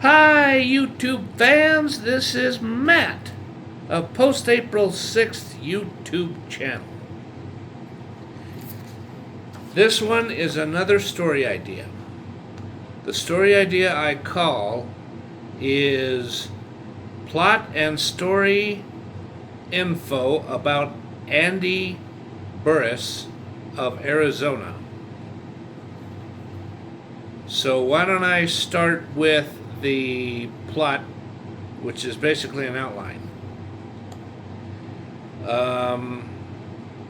Hi, YouTube fans. This is Matt of Post April 6th YouTube channel. This one is another story idea. The story idea I call is plot and story info about Andy Burris of Arizona. So why don't I start with the plot, which is basically an outline.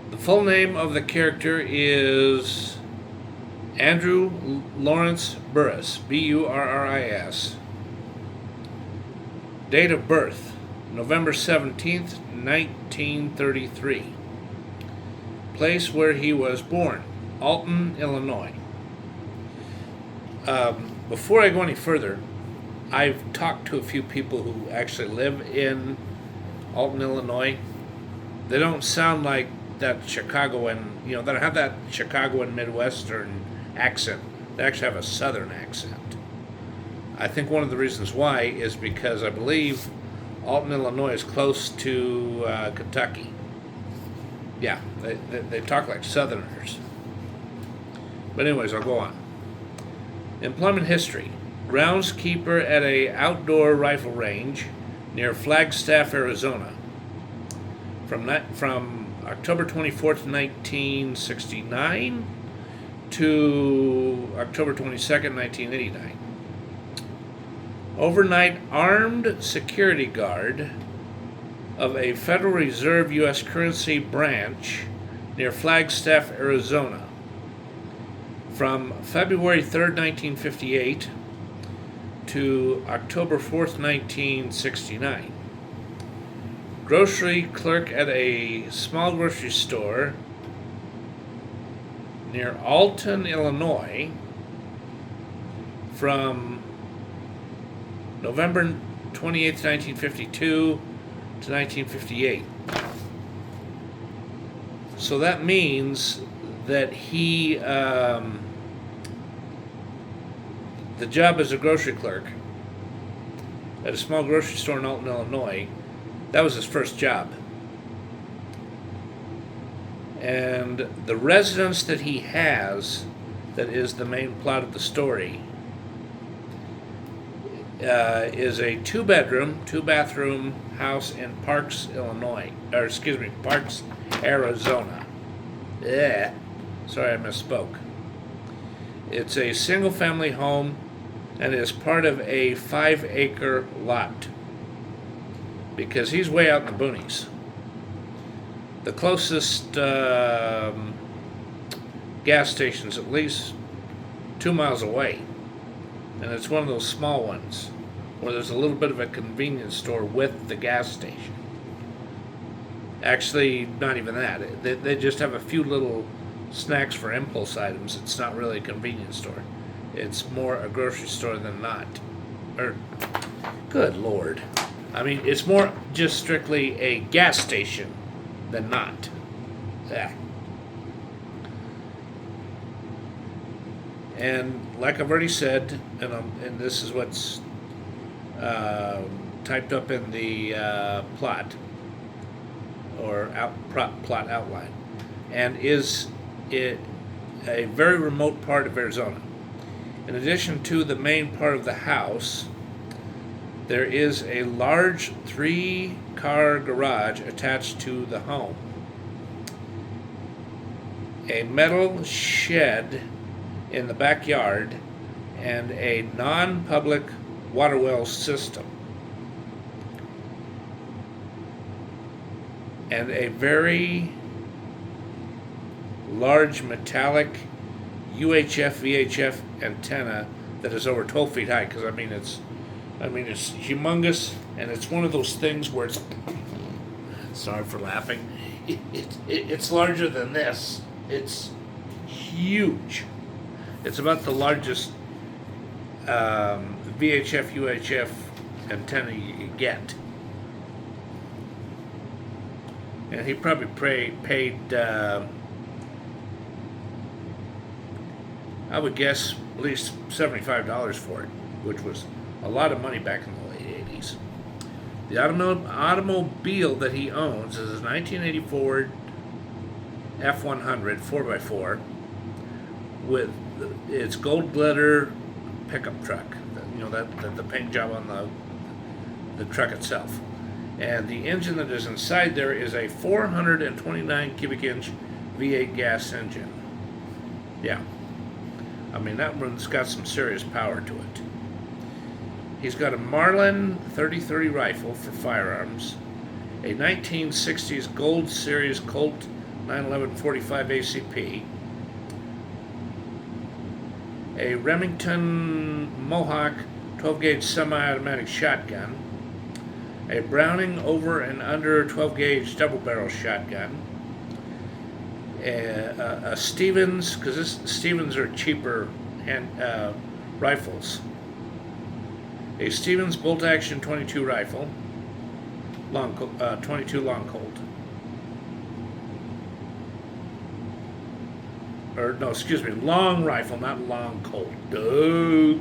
The full name of the character is Andrew Lawrence Burris, B-U-R-R-I-S. Date of birth, November 17th, 1933. Place where he was born, Alton, Illinois. Before I go any further, I've talked to a few people who actually live in Alton, Illinois. They don't sound like that Chicagoan, they don't have that Chicagoan Midwestern accent. They actually have a Southern accent. I think one of the reasons why is because I believe Alton, Illinois is close to Kentucky. Yeah, they talk like Southerners. But anyways, I'll go on. Employment history. Groundskeeper at a outdoor rifle range near Flagstaff, Arizona. From October 24th, 1969 to October 22nd, 1989. Overnight armed security guard of a Federal Reserve U.S. currency branch near Flagstaff, Arizona. From February 3rd, 1958 to October 4th, 1969. Grocery clerk at a small grocery store near Alton, Illinois from November 28th, 1952 to 1958. So that means that he, the job as a grocery clerk at a small grocery store in Alton, Illinois, that was his first job. And the residence that he has, that is the main plot of the story, is a two-bedroom, two-bathroom house in Parks, Parks, Arizona. Yeah. Sorry, I misspoke. It's a single-family home and is part of a 5-acre lot because he's way out in the boonies. The closest gas station's at least 2 miles away, and it's one of those small ones where there's a little bit of a convenience store with the gas station. Actually, not even that. They just have a few little snacks for impulse items. It's not really a convenience store. It's more a grocery store than not. Good Lord. I mean, it's more just strictly a gas station than not. Yeah. And like I've already said, and this is what's typed up in the plot or plot outline, and is it a very remote part of Arizona. In addition to the main part of the house, there is a large 3-car garage attached to the home, a metal shed in the backyard, and a non-public water well system, and a very large metallic UHF VHF antenna that is over 12 feet high. Because it's humongous, and it's one of those things where it's, sorry for laughing, it's larger than this. It's huge. It's about the largest VHF UHF antenna you get. And he probably paid I would guess at least $75 for it, which was a lot of money back in the late 80s. The automobile that he owns is a 1984 F100 4x4 with its gold glitter pickup truck. That the paint job on the truck itself. And the engine that is inside there is a 429 cubic inch V8 gas engine. Yeah. I mean, that one's got some serious power to it. He's got a MARLIN 3030 rifle for firearms, a 1960s Gold Series COLT 911-45 ACP, a Remington MOHAWK 12-gauge semi-automatic shotgun, a Browning over and under 12-gauge double-barrel shotgun, a Stevens, because Stevens are cheaper rifles, a Stevens bolt-action 22 rifle, 22 long Colt. Or no, excuse me, long rifle, not long Colt. Duh.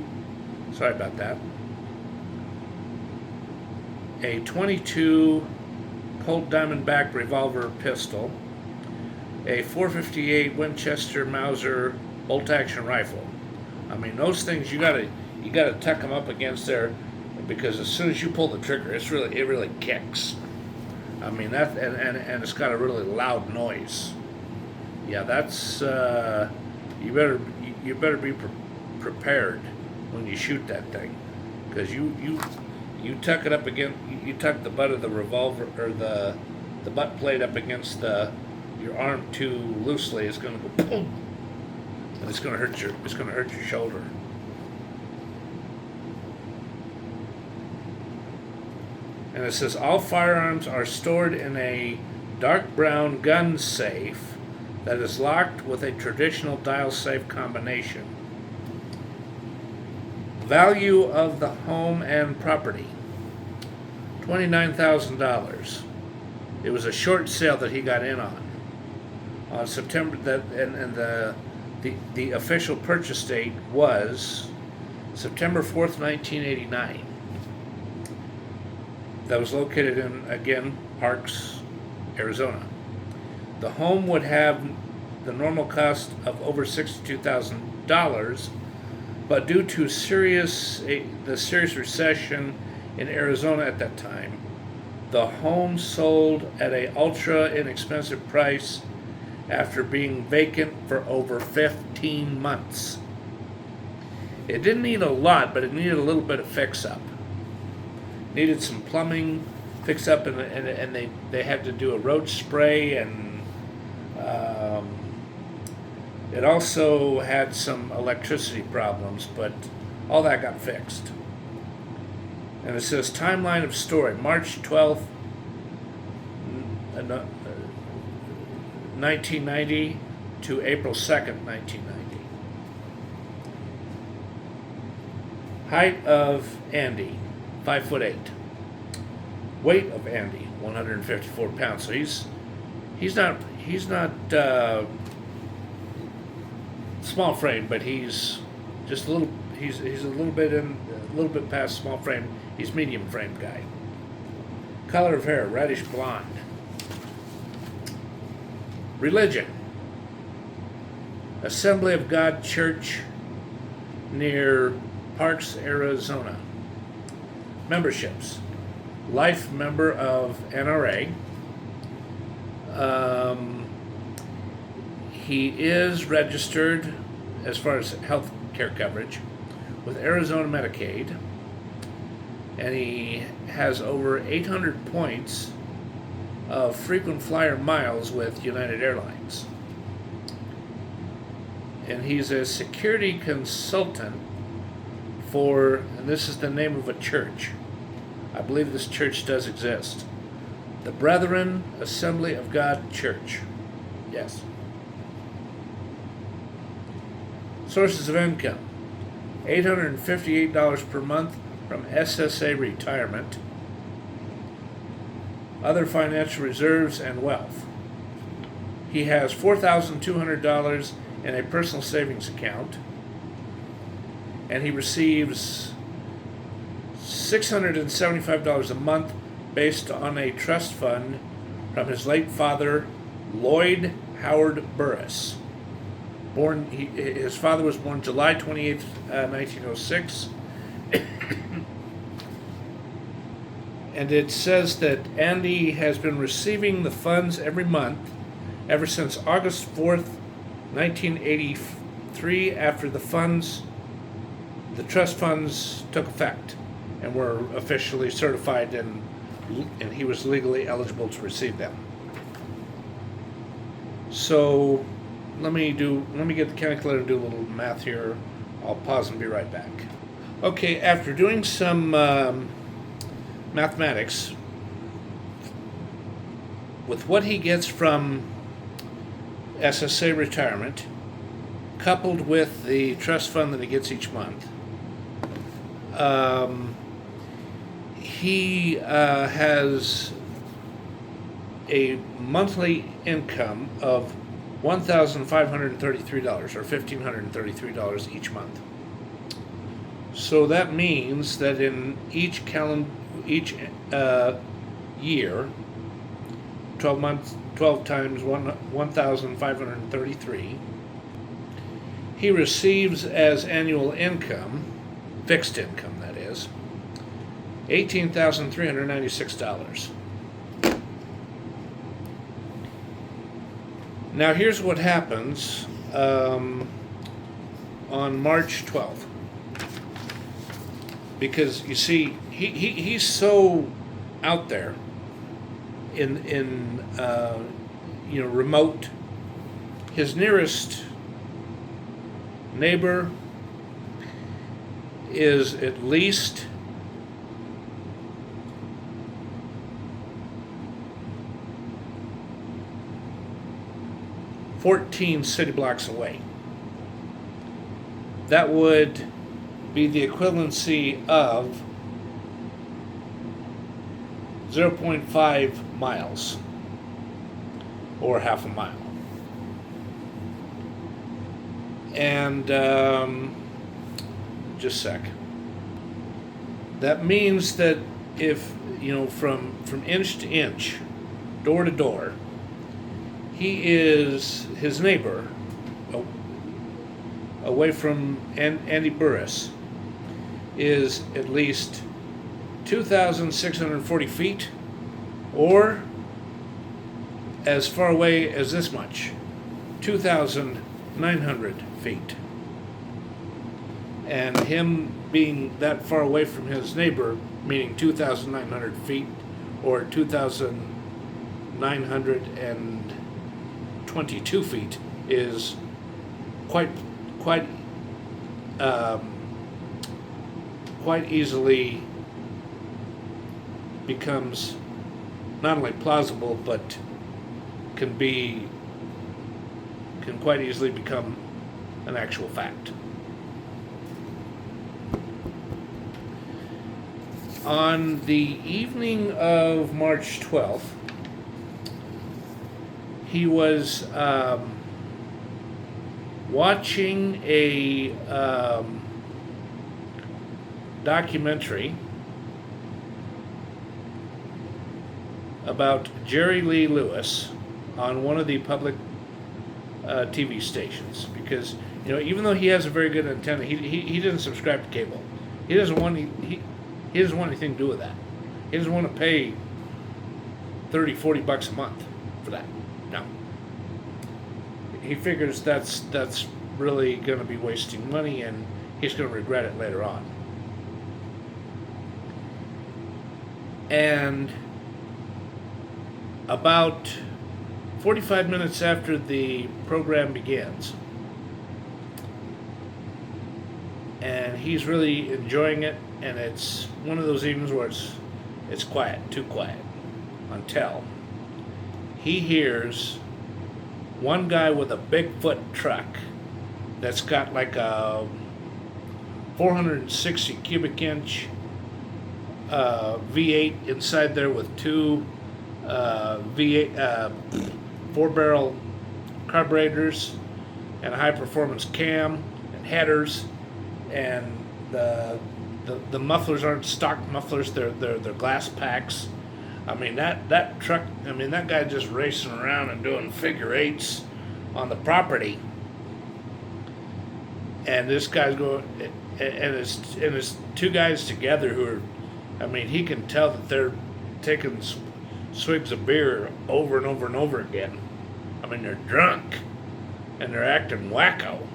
Sorry about that. A 22 Colt Diamondback revolver pistol, a 458 Winchester Mauser bolt-action rifle. I mean, those things you gotta tuck them up against there, because as soon as you pull the trigger, it really kicks. I mean that, and it's got a really loud noise. Yeah, that's you better be prepared when you shoot that thing, because you tuck it up against, you tuck the butt of the revolver or the butt plate up against your arm too loosely, it's going to go boom, and it's going to hurt your shoulder. And it says all firearms are stored in a dark brown gun safe that is locked with a traditional dial safe combination. Value of the home and property, $29,000. It was a short sale that he got in on September. And the official purchase date was September 4th, 1989. That was located in, again, Parks, Arizona. The home would have the normal cost of over $62,000, but due to the serious recession in Arizona at that time, the home sold at an ultra inexpensive price after being vacant for over 15 months. It didn't need a lot, but it needed a little bit of fix-up. Needed some plumbing fix up, and they had to do a roach spray, and it also had some electricity problems, but all that got fixed. And it says timeline of story, March 12th, 1990 to April 2nd, 1990. Height of Andy, 5'8". Weight of Andy, 154 pounds. So he's not small frame, but he's just a little. He's a little bit past small frame. He's medium frame guy. Color of hair, reddish blonde. Religion, Assembly of God Church near Parks, Arizona. Memberships, life member of NRA. He is registered, as far as health care coverage, with Arizona Medicaid, and he has over 800 points of frequent flyer miles with United Airlines. And he's a security consultant for, and this is the name of a church. I believe this church does exist. The Brethren Assembly of God Church. Yes. Sources of income, $858 per month from SSA-RETIREMENT. Other financial reserves and wealth. He has $4,200 in a personal savings account, and he receives $675 a month based on a trust fund from his late father, Lloyd Howard Burris. His father was born July 28th, 1906. And it says that Andy has been receiving the funds every month ever since August 4th, 1983, after the trust funds took effect and were officially certified, and he was legally eligible to receive them. So let me get the calculator and do a little math here. I'll pause and be right back. Okay, after doing some mathematics, with what he gets from SSA retirement, coupled with the trust fund that he gets each month, he has a monthly income of $1,533 or $1,533 each month. So that means that in each year, 12 months, 12 times 1,533, he receives as annual income, fixed income that is, $18,396. Now here's what happens on March 12th. Because you see, he's so out there in remote. His nearest neighbor is at least 14 city blocks away. That would be the equivalency of 0.5 miles or half a mile. And just a sec. That means that if, from inch to inch, door to door, his neighbor, away from Andy Burris, is at least 2,640 feet, or as far away as this much, 2,900 feet. And him being that far away from his neighbor, meaning 2,900 feet, or 2,922 feet, is quite easily becomes not only plausible, but can quite easily become an actual fact. On the evening of March 12th, he was watching a documentary about Jerry Lee Lewis on one of the public TV stations, because even though he has a very good antenna, he doesn't subscribe to cable. He doesn't want he doesn't want anything to do with that. He doesn't want to pay $30-40 a month for that. No. He figures that's really going to be wasting money, and he's going to regret it later on. And about 45 minutes after the program begins, and he's really enjoying it, and it's one of those evenings where it's quiet, too quiet, until he hears one guy with a Bigfoot truck that's got like a 460 cubic inch V8 inside there with two V8 4-barrel carburetors and a high performance cam and headers, and the the mufflers aren't stock mufflers; they're glass packs. I mean that truck. I mean that guy just racing around and doing figure eights on the property, and this guy's going, and it's two guys together who are. I mean, he can tell that they're taking swigs of beer over and over and over again. I mean, they're drunk and they're acting wacko.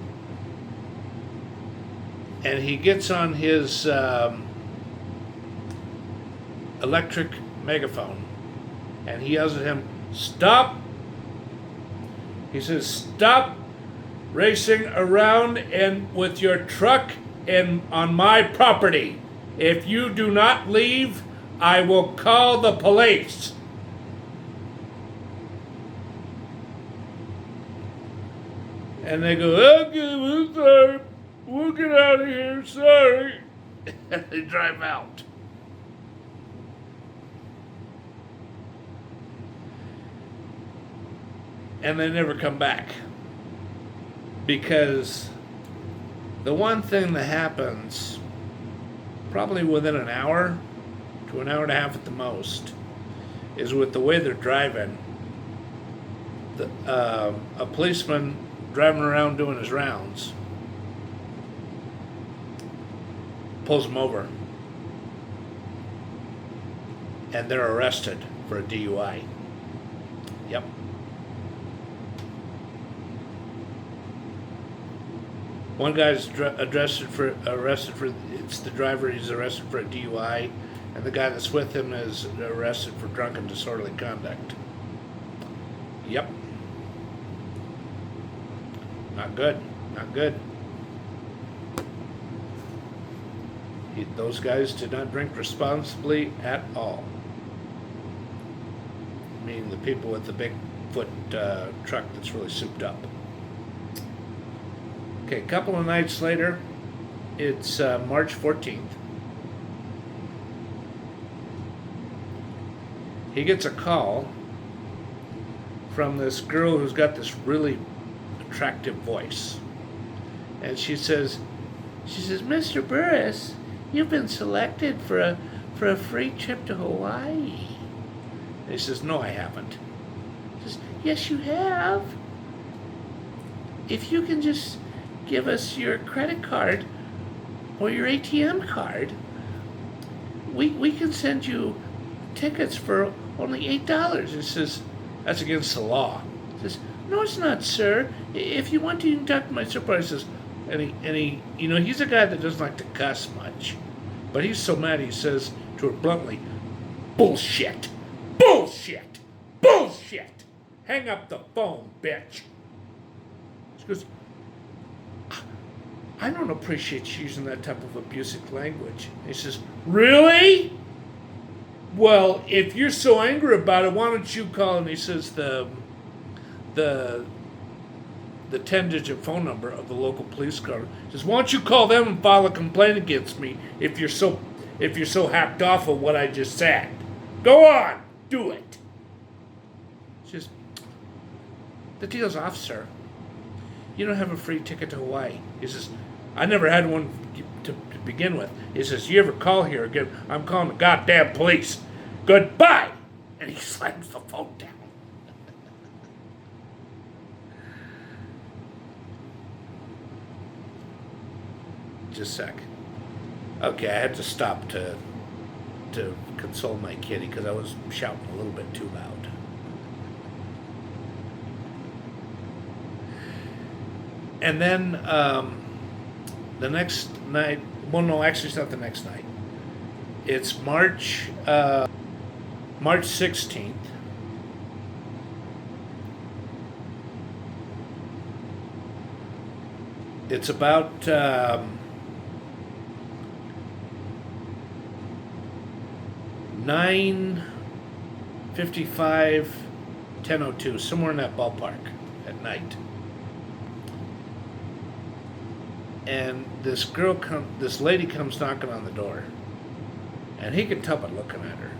And he gets on his electric megaphone and he yells at him, "Stop!" He says, "Stop racing around and with your truck on my property. If you do not leave, I will call the police." And they go, "Okay, we're sorry. We'll get out of here, sorry." And they drive out. And they never come back. Because the one thing that happens probably within an hour to an hour and a half at the most is with the way they're driving. A policeman driving around doing his rounds pulls them over and they're arrested for a DUI. Yep. One guy's arrested for it's the driver. He's arrested for a DUI, and the guy that's with him is arrested for drunken disorderly conduct. Yep. Not good. Not good. Those guys did not drink responsibly at all. I mean, the people with the Bigfoot truck that's really souped up. Okay, a couple of nights later, it's March 14th. He gets a call from this girl who's got this really attractive voice. And she says, "Mr. Burris, you've been selected for a free trip to Hawaii." And he says, "No, I haven't." She says, "Yes, you have. If you can just give us your credit card or your ATM card, we can send you tickets for only $8. He says, "That's against the law." He says, "No, it's not, sir. If you want to, you can talk to my supervisor." And he, you know, he's a guy that doesn't like to cuss much, but he's so mad he says to her bluntly, "Bullshit, bullshit, bullshit. Hang up the phone, bitch." She goes, "I don't appreciate you using that type of abusive language." He says, "Really? Well, if you're so angry about it, why don't you call?" And he says the 10-digit phone number of the local police car. He says, "Why don't you call them and file a complaint against me if you're so hacked off of what I just said? Go on, do it." She says, "The deal's off, sir. You don't have a free ticket to Hawaii." He says, "I never had one to begin with." He says, "You ever call here again, I'm calling the goddamn police. Goodbye." And he slams the phone down. Just a sec. Okay, I had to stop to console my kitty because I was shouting a little bit too loud. And then the next night, well, no, actually it's not the next night. It's March 16th. It's about 9:55, 10:02, somewhere in that ballpark at night. And this lady comes knocking on the door, and he can tell by looking at her,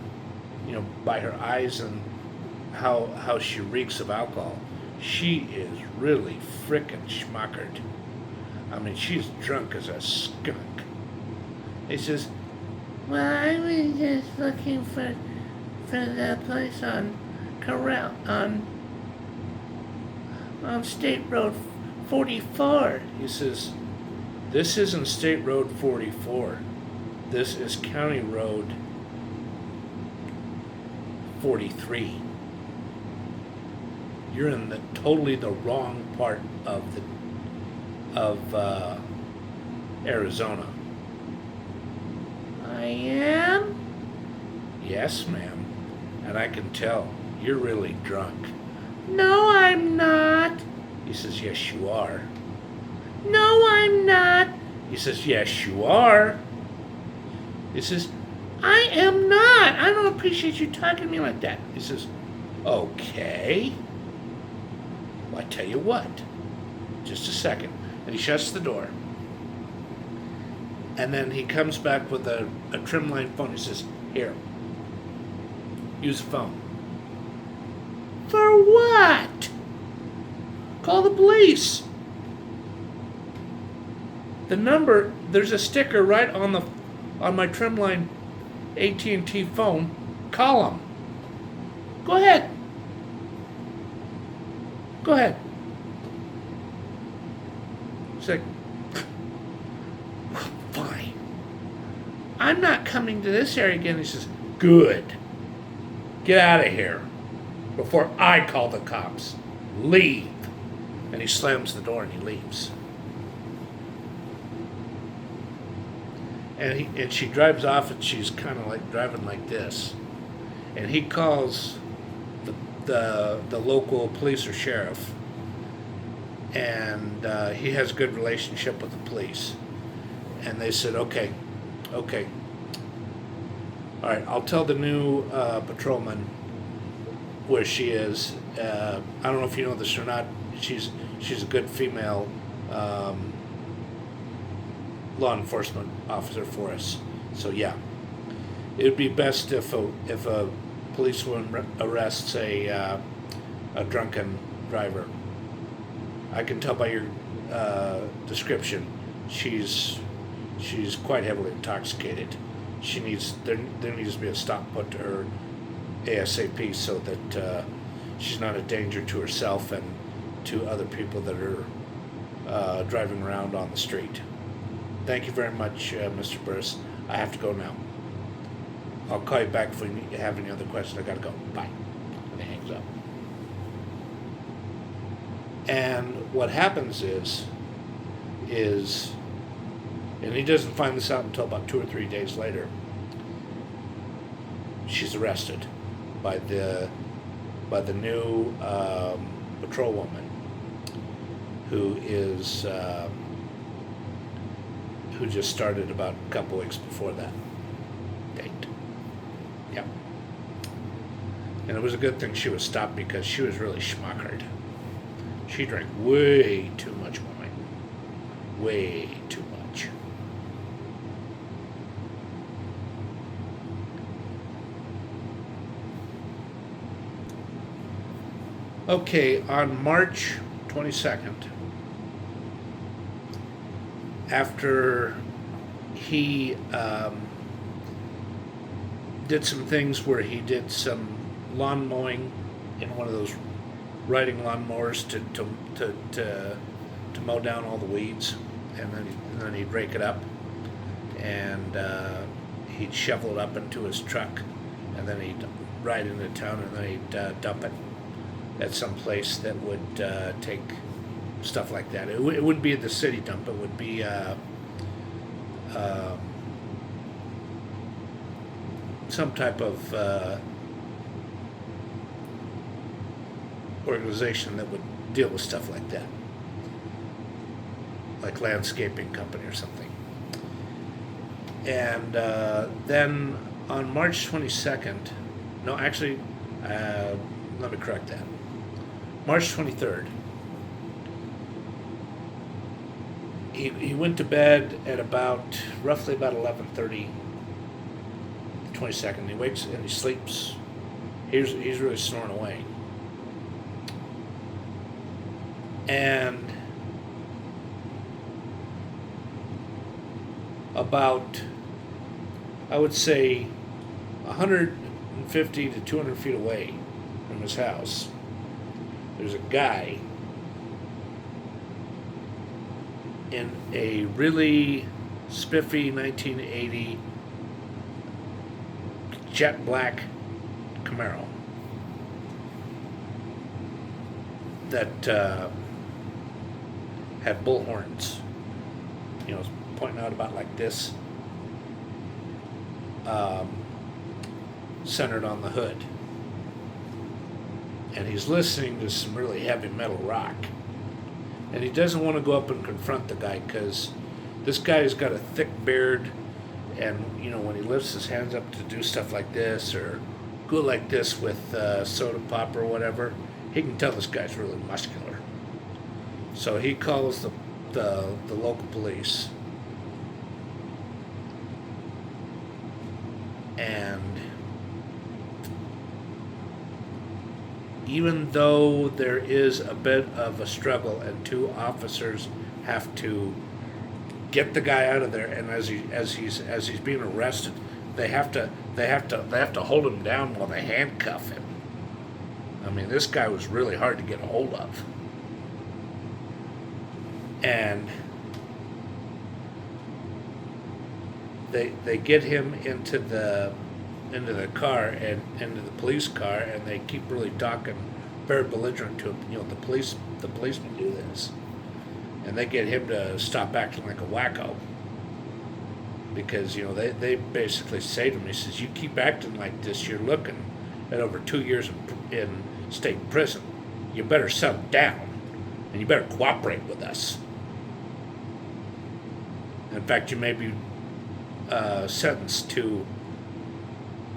you know, by her eyes and how she reeks of alcohol. She is really frickin' schmuckered. I mean, she's drunk as a skunk. He says, well, I was just looking for the place on Corral on State Road 44. He says, this isn't State Road 44. This is County Road 43. You're in totally the wrong part of Arizona. I am? Yes, ma'am. And I can tell you're really drunk. No, I'm not. He says, yes, you are. No, I'm not. He says, yes, you are. He says, I am not. I don't appreciate you talking to me like that. He says, okay. Well, I tell you what. Just a second. And he shuts the door. And then he comes back with a trimline phone. He says, here, use the phone. For what? Call the police. The number, there's a sticker right on my trimline AT&T phone. Call them. Go ahead. Go ahead. It's like, fine. I'm not coming to this area again. He says, good. Get out of here before I call the cops. Leave. And he slams the door and he leaves. And she drives off and she's kind of like driving like this. And he calls the local police or sheriff. And he has a good relationship with the police. And they said, okay. All right, I'll tell the new patrolman where she is. I don't know if you know this or not. She's a good female law enforcement officer for us. So yeah, it would be best if a policewoman arrests a drunken driver. I can tell by your description, she's quite heavily intoxicated. There needs to be a stop put to her ASAP so that she's not a danger to herself and to other people that are driving around on the street. Thank you very much, Mr. Burris. I have to go now. I'll call you back if you have any other questions. I gotta go. Bye. And he hangs up. And what happens is, and he doesn't find this out until about 2 or 3 days later, she's arrested by the new patrolwoman who just started about a couple weeks before that date. Yep. And it was a good thing she was stopped because she was really schmuckered. She drank way too much wine. Way too much. Okay, on March 22nd, after he did some things where he did some lawn mowing in one of those riding lawnmowers to mow down all the weeds, and then he'd rake it up, and he'd shovel it up into his truck, and then he'd ride into town, and then he'd dump it at some place that would take stuff like that. It wouldn't be the city dump. It would be some type of organization that would deal with stuff like that, like landscaping company or something. And then on March 22nd, no, actually, let me correct that. March 23rd, he went to bed at roughly about 11:30, the 22nd. He wakes and he sleeps. He's really snoring away. And about I would say 150 to 200 feet away from his house, there's a guy in a really spiffy 1980 jet black Camaro that had bull horns, you know, pointing out about like this, centered on the hood. And he's listening to some really heavy metal rock. And he doesn't want to go up and confront the guy because this guy's got a thick beard, and you know, when he lifts his hands up to do stuff like this or go like this with soda pop or whatever, he can tell this guy's really muscular. So he calls the local police, and even though there is a bit of a struggle and two officers have to get the guy out of there, and as he's being arrested, they have to hold him down while they handcuff him. I mean, this guy was really hard to get a hold of. And they get him into the car and into the police car, and they keep really talking very belligerent to him. You know, the policemen do this, and they get him to stop acting like a wacko, because you know they basically say to him, he says, "You keep acting like this, you're looking at over 2 years in state prison. You better settle down, and you better cooperate with us. In fact, you may be sentenced to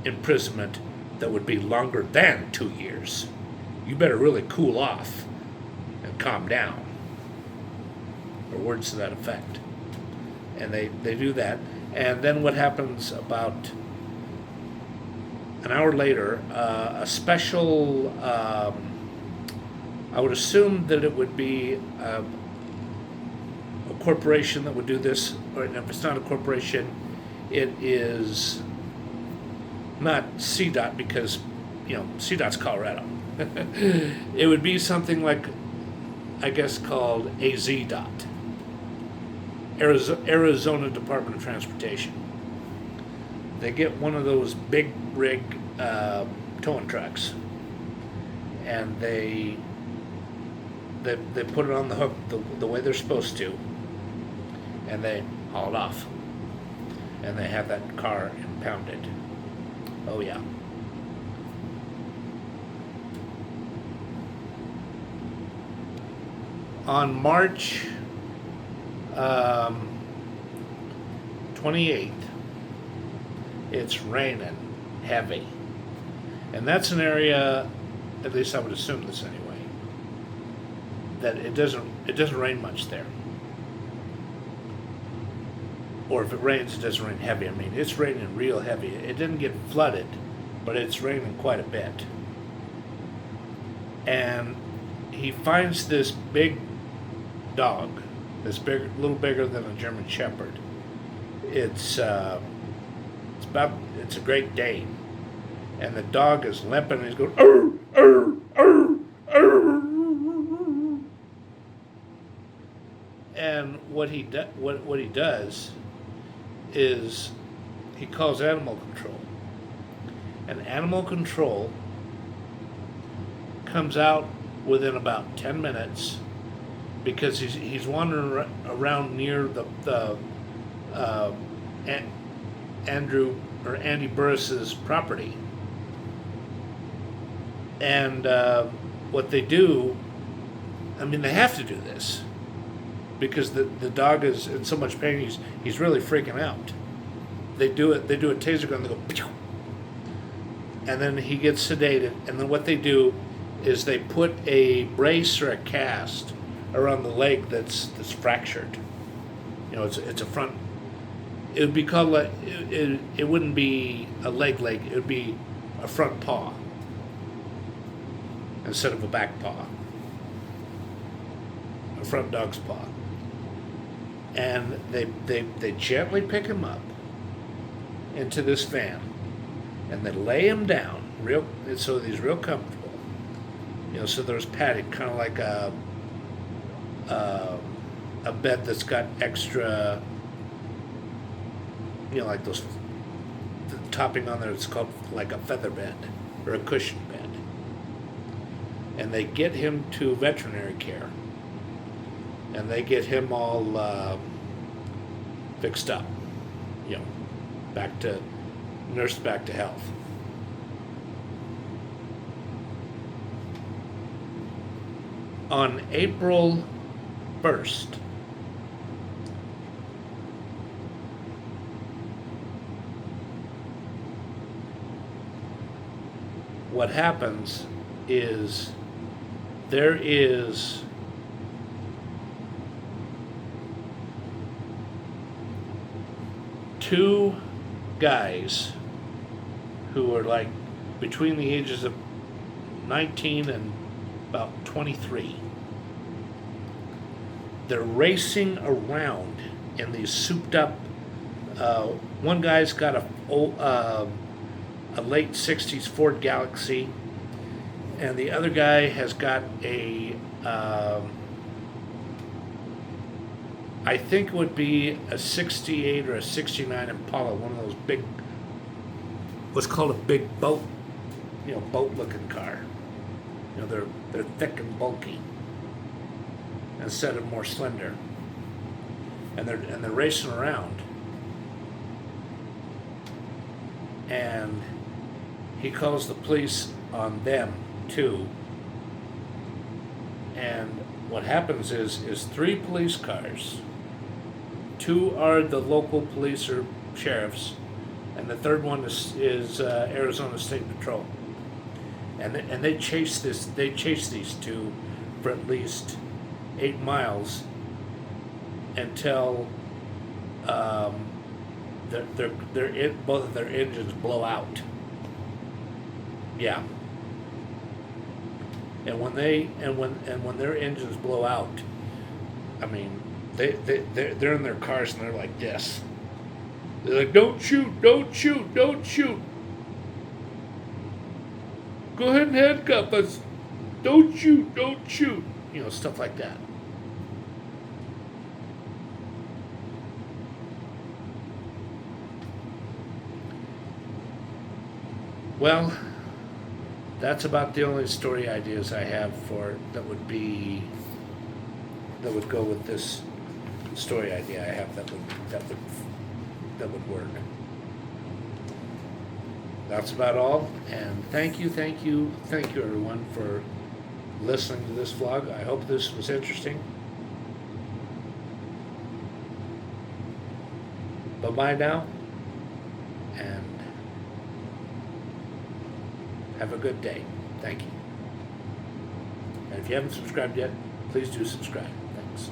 imprisonment that would be longer than 2 years. You better really cool off and calm down," or words to that effect. And they do that. And then what happens about an hour later, a special, I would assume that it would be a corporation that would do this, or if it's not a corporation, it is not CDOT, because, you know, CDOT's Colorado. It would be something like, I guess, called AZDOT, Arizona Department of Transportation. They get one of those big rig towing trucks, and they put it on the hook the way they're supposed to, and they haul it off, and they have that car impounded. Oh yeah. On March 28th, it's raining heavy. And that's an area, at least I would assume this anyway, that it doesn't rain much there. Or if it rains, it doesn't rain heavy. I mean, it's raining real heavy. It didn't get flooded, but it's raining quite a bit. And he finds this big dog, this big, little bigger than a German Shepherd. It's a Great Dane, and the dog is limping, and he's going, "Arr, arr, arr, arr." And what he does is he calls animal control, and animal control comes out within about 10 minutes, because he's wandering around near the Andy Burris's property. And what they do, I mean, they have to do this because the dog is in so much pain. He's really freaking out. They do a taser gun. They go, pew! And then he gets sedated. And then what they do is they put a brace or a cast around the leg that's fractured. You know, it's a front. It would be called it wouldn't be a leg. It would be a front paw instead of a back paw. A front dog's paw. And they gently pick him up, into this van, and they lay him down real, so he's real comfortable. So there's padding, kind of like a bed that's got extra, like those, the topping on there. It's called like a feather bed or a cushion bed. And they get him to veterinary care, and they get him all fixed up, nursed back to health. On April 1st, what happens is there is two guys who are like between the ages of 19 and about 23. They're racing around in these souped up, one guy's got a late 60s Ford Galaxy, and the other guy has got a, I think it would be a 68 or a 69 Impala, one of those big, what's called a big boat, boat looking car. They're thick and bulky instead of more slender. And they're racing around. And he calls the police on them too. And what happens is 3 police cars. 2 are the local police or sheriffs, and the third one is Arizona State Patrol. And they chase these 2 for at least 8 miles until both of their engines blow out. Yeah. And when their engines blow out, I mean, they're in their cars and they're like this. They're like, don't shoot, don't shoot, don't shoot. Go ahead and handcuff us. Don't shoot, don't shoot. Stuff like that. Well, that's about the only story ideas I have that would go with this story idea I have that would work. That's about all, and thank you everyone for listening to this vlog. I hope this was interesting. Bye-bye now, and have a good day. Thank you. And if you haven't subscribed yet, please do subscribe. Thanks.